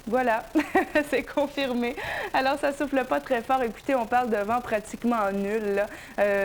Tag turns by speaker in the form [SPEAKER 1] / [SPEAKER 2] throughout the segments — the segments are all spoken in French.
[SPEAKER 1] Voilà, c'est confirmé. Alors, ça souffle pas très fort. Écoutez, on parle de vent pratiquement nul, là.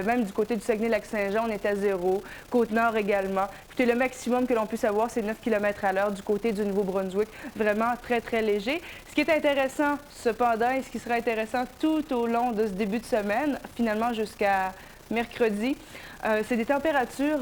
[SPEAKER 1] Même du côté du Saguenay-Lac-Saint-Jean, on est à 0. Côte-Nord également. Écoutez, le maximum que l'on puisse avoir, c'est 9 km à l'heure du côté du Nouveau-Brunswick. Vraiment très, très léger. Ce qui est intéressant, cependant, et ce qui sera intéressant tout au long de ce début de semaine, finalement jusqu'à mercredi, c'est des températures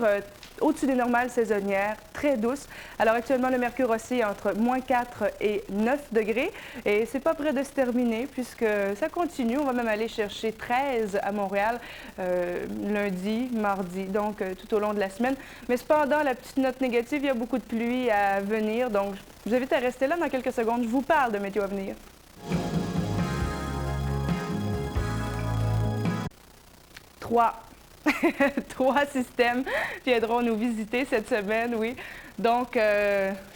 [SPEAKER 1] au-dessus des normales saisonnières, très douces. Alors actuellement, le mercure oscille entre -4 et 9 degrés et c'est pas près de se terminer puisque ça continue. On va même aller chercher 13 à Montréal lundi, mardi, donc tout au long de la semaine. Mais cependant, la petite note négative, il y a beaucoup de pluie à venir. Donc, je vous invite à rester là dans quelques secondes. Je vous parle de météo à venir. 3. 3 systèmes viendront nous visiter cette semaine, oui. Donc,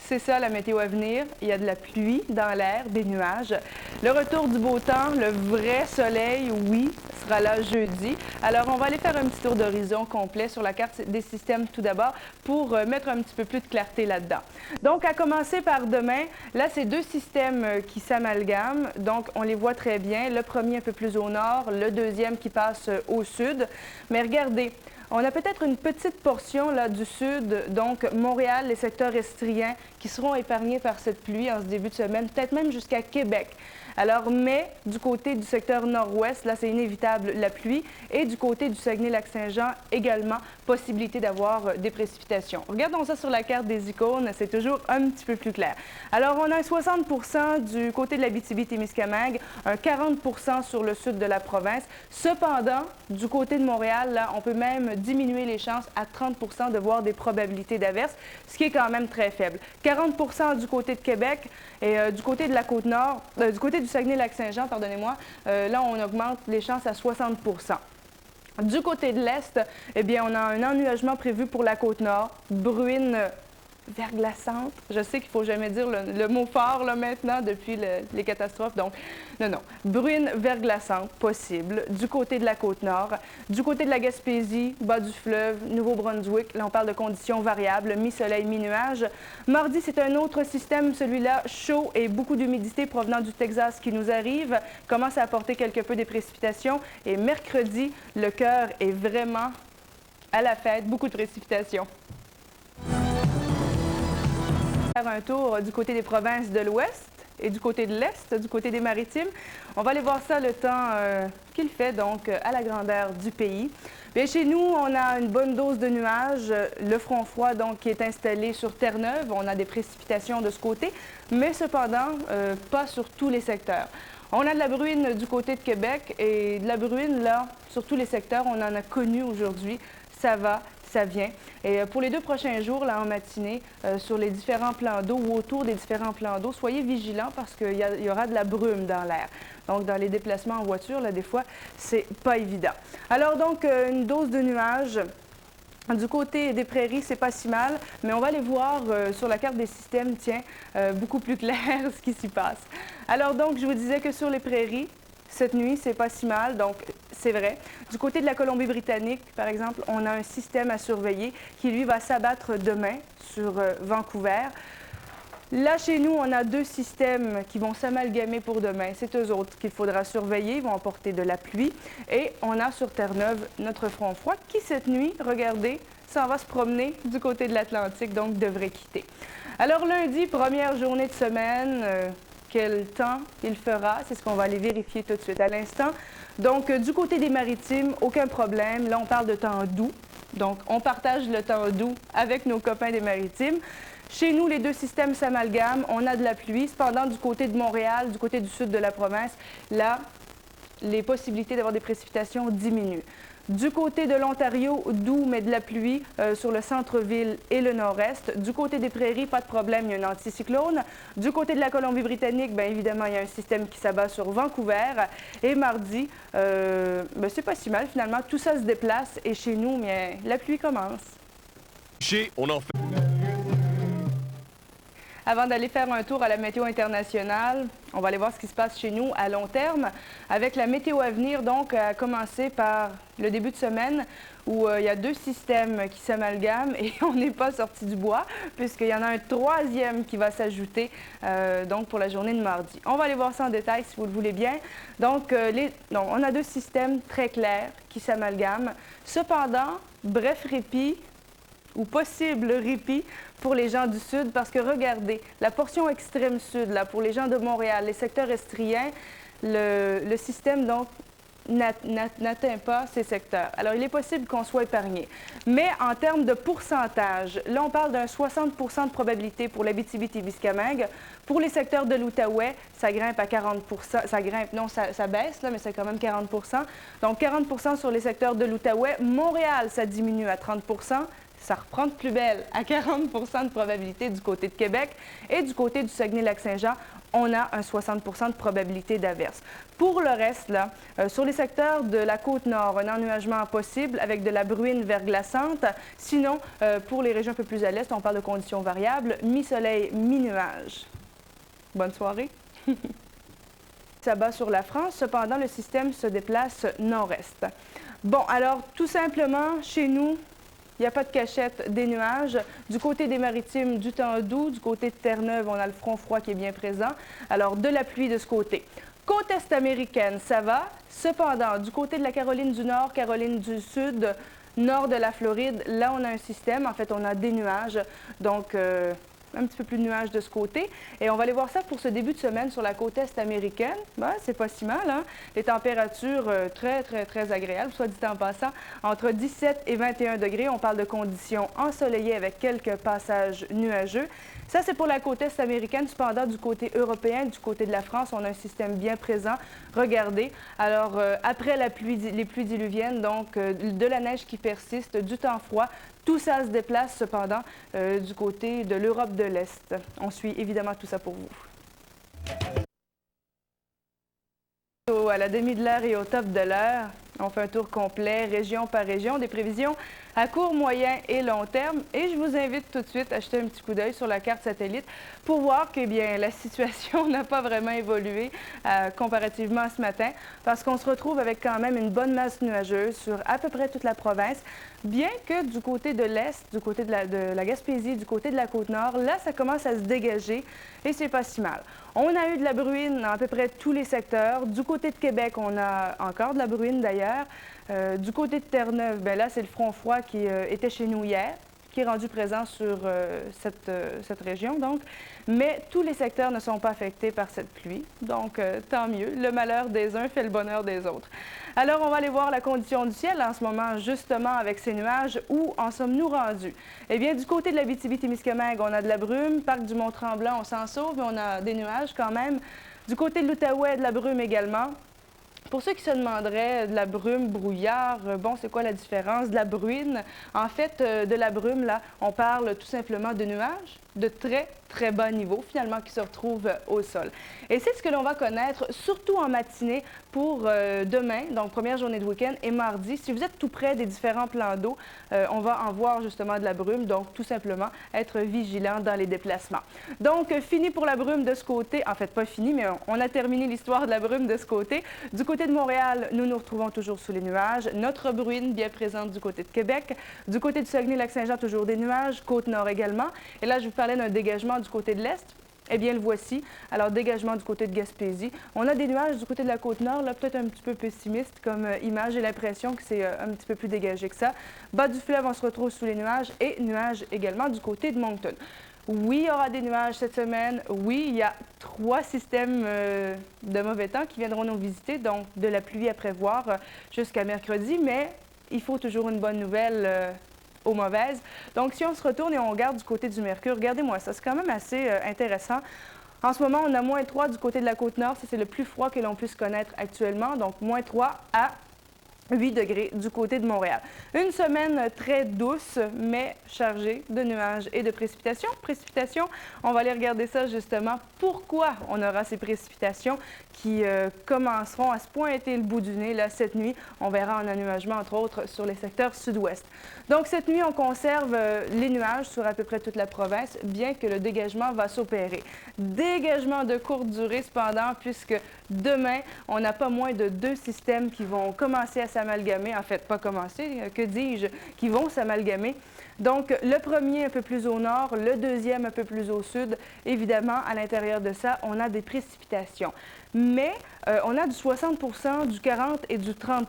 [SPEAKER 1] c'est ça la météo à venir. Il y a de la pluie dans l'air, des nuages. Le retour du beau temps, le vrai soleil, oui, sera là jeudi. Alors, on va aller faire un petit tour d'horizon complet sur la carte des systèmes tout d'abord pour mettre un petit peu plus de clarté là-dedans. Donc, à commencer par demain, là, c'est deux systèmes qui s'amalgament. Donc, on les voit très bien. Le premier un peu plus au nord, le deuxième qui passe au sud. Mais regardez, on a peut-être une petite portion là, du sud, donc Montréal, les secteurs estriens, qui seront épargnés par cette pluie en ce début de semaine, peut-être même jusqu'à Québec. Alors, mais du côté du secteur nord-ouest, là, c'est inévitable la pluie. Et du côté du Saguenay-Lac-Saint-Jean, également, possibilité d'avoir des précipitations. Regardons ça sur la carte des icônes, c'est toujours un petit peu plus clair. Alors, on a 60 du côté de l'Abitibi-Témiscamingue, un 40 sur le sud de la province. Cependant, du côté de Montréal, là, on peut même diminuer les chances à 30 de voir des probabilités d'averses, ce qui est quand même très faible. 40 du côté de Québec et du côté de la Côte-Nord, du côté du Saguenay-Lac-Saint-Jean, pardonnez-moi, là, on augmente les chances à 60 Du côté de l'Est, eh bien, on a un ennuagement prévu pour la Côte-Nord, bruine verglaçante. Je sais qu'il ne faut jamais dire le mot fort là, maintenant depuis les catastrophes. Donc, non. Bruine verglaçante possible du côté de la Côte-Nord. Du côté de la Gaspésie, bas du fleuve, Nouveau-Brunswick, là on parle de conditions variables, mi-soleil, mi-nuage. Mardi, c'est un autre système, celui-là chaud et beaucoup d'humidité provenant du Texas qui nous arrive. Commence à apporter quelque peu des précipitations. Et mercredi, le cœur est vraiment à la fête, beaucoup de précipitations. Faire un tour du côté des provinces de l'Ouest et du côté de l'Est, du côté des Maritimes. On va aller voir ça le temps qu'il fait, donc, à la grandeur du pays. Bien, chez nous, on a une bonne dose de nuages. Le front froid, donc, qui est installé sur Terre-Neuve. On a des précipitations de ce côté, mais cependant, pas sur tous les secteurs. On a de la bruine du côté de Québec et de la bruine, là, sur tous les secteurs. On en a connu aujourd'hui. Ça va. Ça vient. Et pour les 2 prochains jours, là, en matinée, sur les différents plans d'eau ou autour des différents plans d'eau, soyez vigilants parce qu'il y aura de la brume dans l'air. Donc, dans les déplacements en voiture, là, des fois, c'est pas évident. Alors, donc, une dose de nuages. Du côté des prairies, c'est pas si mal, mais on va aller voir sur la carte des systèmes, tiens, beaucoup plus clair ce qui s'y passe. Alors, donc, je vous disais que sur les prairies, cette nuit, c'est pas si mal, donc c'est vrai. Du côté de la Colombie-Britannique, par exemple, on a un système à surveiller qui, lui, va s'abattre demain sur Vancouver. Là, chez nous, on a 2 systèmes qui vont s'amalgamer pour demain. C'est eux autres qu'il faudra surveiller. Ils vont apporter de la pluie. Et on a sur Terre-Neuve notre front froid qui, cette nuit, regardez, s'en va se promener du côté de l'Atlantique, donc devrait quitter. Alors, lundi, première journée de semaine... quel temps il fera, c'est ce qu'on va aller vérifier tout de suite à l'instant. Donc, du côté des Maritimes, aucun problème. Là, on parle de temps doux. Donc, on partage le temps doux avec nos copains des Maritimes. Chez nous, les 2 systèmes s'amalgament. On a de la pluie. Cependant, du côté de Montréal, du côté du sud de la province, là, les possibilités d'avoir des précipitations diminuent. Du côté de l'Ontario, doux, mais de la pluie sur le centre-ville et le nord-est. Du côté des prairies, pas de problème, il y a un anticyclone. Du côté de la Colombie-Britannique, bien évidemment, il y a un système qui s'abat sur Vancouver. Et mardi, c'est pas si mal finalement. Tout ça se déplace et chez nous, bien, la pluie commence.
[SPEAKER 2] On en fait.
[SPEAKER 1] Avant d'aller faire un tour à la météo internationale, on va aller voir ce qui se passe chez nous à long terme avec la météo à venir, donc à commencer par le début de semaine où il y a deux systèmes qui s'amalgament et on n'est pas sorti du bois puisqu'il y en a un troisième qui va s'ajouter donc pour la journée de mardi. On va aller voir ça en détail si vous le voulez bien. Donc, on a deux systèmes très clairs qui s'amalgament. Cependant, bref répit ou possible répit pour les gens du sud parce que regardez, la portion extrême sud, là, pour les gens de Montréal, les secteurs estriens, le système donc n'atteint pas ces secteurs. Alors, il est possible qu'on soit épargné. Mais en termes de pourcentage, là, on parle d'un 60 % de probabilité pour l'Abitibi-Témiscamingue. Pour les secteurs de l'Outaouais, ça grimpe à 40 %. Ça grimpe, non, ça baisse, là, mais c'est quand même 40 %. Donc, 40 % sur les secteurs de l'Outaouais. Montréal, ça diminue à 30 %. Ça reprend de plus belle à 40 % de probabilité du côté de Québec. Et du côté du Saguenay-Lac-Saint-Jean, on a un 60 % de probabilité d'averse. Pour le reste, là, sur les secteurs de la Côte-Nord, un ennuagement possible avec de la bruine verglaçante. Sinon, pour les régions un peu plus à l'est, on parle de conditions variables, mi-soleil, mi-nuage. Bonne soirée. Ça bat sur la France, cependant, le système se déplace nord-est. Bon, alors, tout simplement, chez nous, il n'y a pas de cachette des nuages. Du côté des maritimes, du temps doux. Du côté de Terre-Neuve, on a le front froid qui est bien présent. Alors, de la pluie de ce côté. Côte est américaine, ça va. Cependant, du côté de la Caroline du Nord, Caroline du Sud, nord de la Floride, là, on a un système. En fait, on a des nuages. Donc, un petit peu plus de nuages de ce côté. Et on va aller voir ça pour ce début de semaine sur la côte est américaine. Ben, c'est pas si mal, hein? Les températures très agréables, soit dit en passant, entre 17 et 21 degrés. On parle de conditions ensoleillées avec quelques passages nuageux. Ça, c'est pour la côte est américaine. Cependant, du côté européen, du côté de la France, on a un système bien présent. Regardez. Alors, après la pluie, les pluies diluviennes, donc de la neige qui persiste, du temps froid, tout ça se déplace cependant du côté de l'Europe de l'Est. On suit évidemment tout ça pour vous. À la demi de l'heure et au top de l'heure, on fait un tour complet, région par région, des prévisions à court, moyen et long terme. Et je vous invite tout de suite à jeter un petit coup d'œil sur la carte satellite pour voir que bien, la situation n'a pas vraiment évolué comparativement à ce matin parce qu'on se retrouve avec quand même une bonne masse nuageuse sur à peu près toute la province, bien que du côté de l'Est, du côté de la Gaspésie, du côté de la Côte-Nord, là, ça commence à se dégager et c'est pas si mal. On a eu de la bruine dans à peu près tous les secteurs. Du côté de Québec, on a encore de la bruine d'ailleurs. Du côté de Terre-Neuve, bien là, c'est le front froid qui était chez nous hier, qui est rendu présent sur cette région, donc. Mais tous les secteurs ne sont pas affectés par cette pluie, donc tant mieux. Le malheur des uns fait le bonheur des autres. Alors, on va aller voir la condition du ciel en ce moment, justement, avec ces nuages. Où en sommes-nous rendus? Eh bien, du côté de l'Abitibi-Témiscamingue, on a de la brume. Parc du Mont-Tremblant, on s'en sauve, mais on a des nuages quand même. Du côté de l'Outaouais, de la brume également. Pour ceux qui se demanderaient, de la brume, brouillard, bon, c'est quoi la différence? De la bruine, en fait, de la brume, là, on parle tout simplement de nuages de très bas niveau, finalement, qui se retrouvent au sol. Et c'est ce que l'on va connaître, surtout en matinée, pour demain, donc première journée de week-end, et mardi. Si vous êtes tout près des différents plans d'eau, on va en voir justement de la brume, donc tout simplement être vigilant dans les déplacements. Donc, fini pour la brume de ce côté, en fait, pas fini, mais on a terminé l'histoire de la brume de ce côté. Du côté de Montréal, nous nous retrouvons toujours sous les nuages. Notre bruine bien présente du côté de Québec. Du côté du Saguenay-Lac-Saint-Jean, toujours des nuages. Côte-Nord également. Et là, je vous parlais d'un dégagement du côté de l'Est. Eh bien, le voici. Alors, dégagement du côté de Gaspésie. On a des nuages du côté de la Côte-Nord, là, peut-être un petit peu pessimiste comme image. J'ai l'impression que c'est un petit peu plus dégagé que ça. Bas du fleuve, on se retrouve sous les nuages et nuages également du côté de Moncton. Oui, il y aura des nuages cette semaine. Oui, il y a 3 systèmes de mauvais temps qui viendront nous visiter, donc de la pluie à prévoir jusqu'à mercredi, mais il faut toujours une bonne nouvelle aux mauvaises. Donc, si on se retourne et on regarde du côté du Mercure, regardez-moi ça, c'est quand même assez intéressant. En ce moment, on a -3 du côté de la Côte-Nord. Ça, c'est le plus froid que l'on puisse connaître actuellement. Donc, -3 à 8 degrés du côté de Montréal. Une semaine très douce, mais chargée de nuages et de précipitations. Précipitations, on va aller regarder ça justement. Pourquoi on aura ces précipitations qui commenceront à se pointer le bout du nez là, cette nuit? On verra un ennuagement, entre autres, sur les secteurs sud-ouest. Donc, cette nuit, on conserve les nuages sur à peu près toute la province, bien que le dégagement va s'opérer. Dégagement de courte durée, cependant, puisque demain, on n'a pas moins de 2 systèmes qui vont commencer à s'amalgamer. En fait, pas commencer, que dis-je, qui vont s'amalgamer. Donc, le premier un peu plus au nord, le deuxième un peu plus au sud. Évidemment, à l'intérieur de ça, on a des précipitations. Mais on a du 60 du 40 et du 30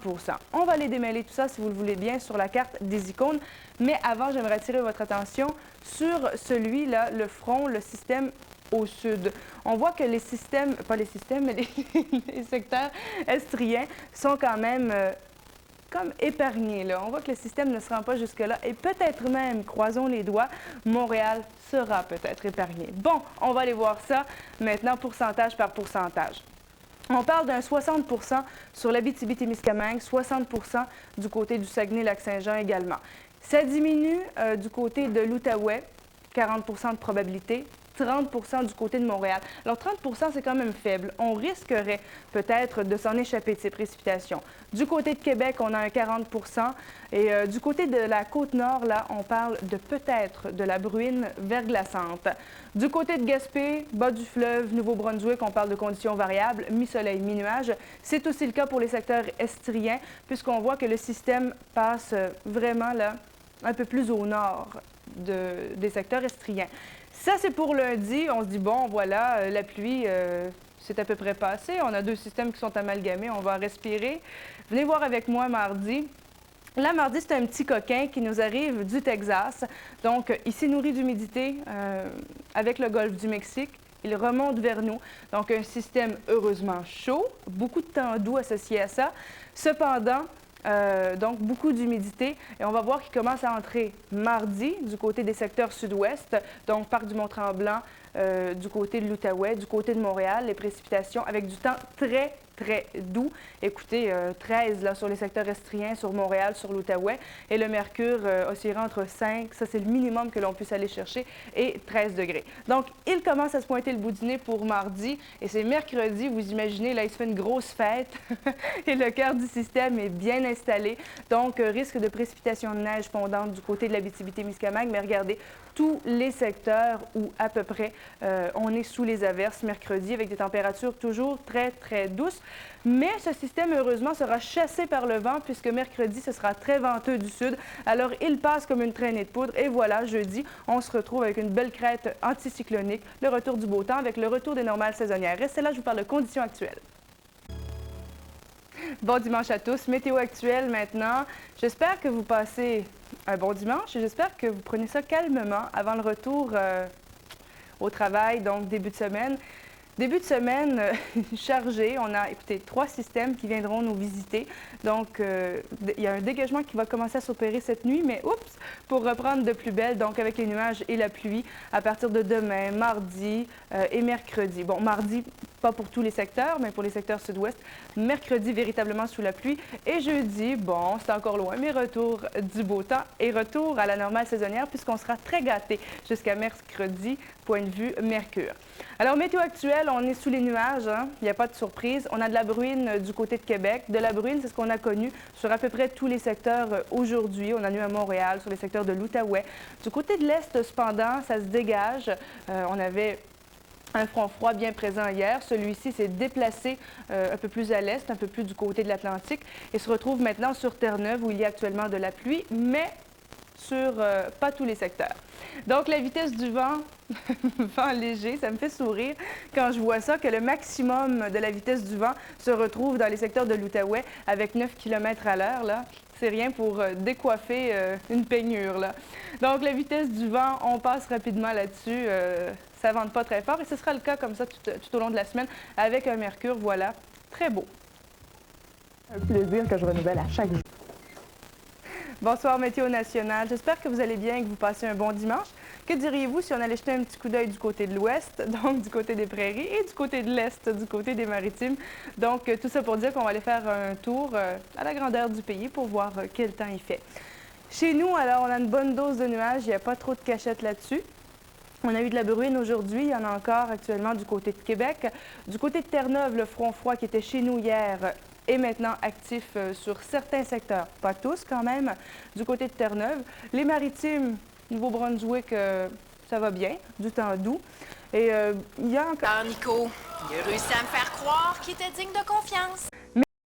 [SPEAKER 1] On va aller démêler tout ça, si vous le voulez bien, sur la carte des icônes. Mais avant, j'aimerais attirer votre attention sur celui-là, le front, le système au sud. On voit que les systèmes, pas les systèmes, mais les secteurs estriens sont quand même comme épargnés, là. On voit que le système ne se rend pas jusque-là et peut-être même, croisons les doigts, Montréal sera peut-être épargné. Bon, on va aller voir ça maintenant pourcentage par pourcentage. On parle d'un 60 sur l'Abitibi-Témiscamingue, 60 du côté du Saguenay-Lac-Saint-Jean également. Ça diminue du côté de l'Outaouais, 40 de probabilité. 30 du côté de Montréal. Alors, 30 c'est quand même faible. On risquerait peut-être de s'en échapper de ces précipitations. Du côté de Québec, on a un 40 et du côté de la Côte-Nord, là, on parle de peut-être de la bruine verglaçante. Du côté de Gaspé, bas du fleuve, Nouveau-Brunswick, on parle de conditions variables, mi-soleil, mi-nuage. C'est aussi le cas pour les secteurs estriens, puisqu'on voit que le système passe vraiment là, un peu plus au nord des secteurs estriens. Ça, c'est pour lundi. On se dit, bon, voilà, la pluie, c'est à peu près passé. On a 2 systèmes qui sont amalgamés. On va respirer. Venez voir avec moi mardi. Là, mardi, c'est un petit coquin qui nous arrive du Texas. Donc, il s'est nourri d'humidité avec le golfe du Mexique. Il remonte vers nous. Donc, un système heureusement chaud. Beaucoup de temps doux associé à ça. Cependant, donc, beaucoup d'humidité. Et on va voir qu'il commence à entrer mardi du côté des secteurs sud-ouest, donc Parc du Mont-Tremblant, du côté de l'Outaouais, du côté de Montréal, les précipitations avec du temps très doux. Écoutez, 13 là, sur les secteurs estriens, sur Montréal, sur l'Outaouais. Et le mercure oscillera entre 5, ça c'est le minimum que l'on puisse aller chercher, et 13 degrés. Donc, il commence à se pointer le bout du nez pour mardi. Et c'est mercredi, vous imaginez, là, il se fait une grosse fête. Et le cœur du système est bien installé. Donc, risque de précipitation de neige fondante du côté de l'Abitibi-Témiscamingue. Mais regardez, tous les secteurs où à peu près on est sous les averses mercredi avec des températures toujours très douces. Mais ce système, heureusement, sera chassé par le vent puisque mercredi, ce sera très venteux du sud. Alors, il passe comme une traînée de poudre. Et voilà, jeudi, on se retrouve avec une belle crête anticyclonique, le retour du beau temps avec le retour des normales saisonnières. Restez là, je vous parle de conditions actuelles. Bon dimanche à tous. Météo actuelle maintenant. J'espère que vous passez un bon dimanche et j'espère que vous prenez ça calmement avant le retour au travail, donc début de semaine. Début de semaine chargé, on a, écoutez, 3 systèmes qui viendront nous visiter. Donc, il y a un dégagement qui va commencer à s'opérer cette nuit, mais oups, pour reprendre de plus belle, donc avec les nuages et la pluie, à partir de demain, mardi et mercredi. Bon, mardi, pas pour tous les secteurs, mais pour les secteurs sud-ouest. Mercredi, véritablement sous la pluie. Et jeudi, bon, c'est encore loin, mais retour du beau temps et retour à la normale saisonnière, puisqu'on sera très gâtés jusqu'à mercredi, point de vue mercure. Alors, météo actuelle, on est sous les nuages, hein? Il n'y a pas de surprise. On a de la bruine du côté de Québec. De la bruine, c'est ce qu'on a connu sur à peu près tous les secteurs aujourd'hui. On a eu à Montréal, sur les secteurs de l'Outaouais. Du côté de l'Est, cependant, ça se dégage. On avait un front froid bien présent hier. Celui-ci s'est déplacé un peu plus à l'est, un peu plus du côté de l'Atlantique et se retrouve maintenant sur Terre-Neuve où il y a actuellement de la pluie, mais sur pas tous les secteurs. Donc, la vitesse du vent, vent léger, ça me fait sourire quand je vois ça, que le maximum de la vitesse du vent se retrouve dans les secteurs de l'Outaouais avec 9 km à l'heure, là. C'est rien pour décoiffer une peignure, là. Donc, la vitesse du vent, on passe rapidement là-dessus. Ça ne vente pas très fort et ce sera le cas comme ça tout au long de la semaine avec un mercure, voilà, très beau.
[SPEAKER 2] Un plaisir que je renouvelle à chaque jour.
[SPEAKER 1] Bonsoir Météo National. J'espère que vous allez bien et que vous passez un bon dimanche. Que diriez-vous si on allait jeter un petit coup d'œil du côté de l'ouest, donc du côté des prairies, et du côté de l'est, du côté des maritimes? Donc, tout ça pour dire qu'on va aller faire un tour à la grandeur du pays pour voir quel temps il fait. Chez nous, alors, on a une bonne dose de nuages, il n'y a pas trop de cachettes là-dessus. On a eu de la bruine aujourd'hui, il y en a encore actuellement du côté de Québec. Du côté de Terre-Neuve, le front froid qui était chez nous hier est maintenant actif sur certains secteurs, pas tous quand même, du côté de Terre-Neuve. Les maritimes, Nouveau-Brunswick, ça va bien, du temps doux. Et il y a encore...
[SPEAKER 3] Alors, Nico, il a réussi à me faire croire qu'il était digne de confiance.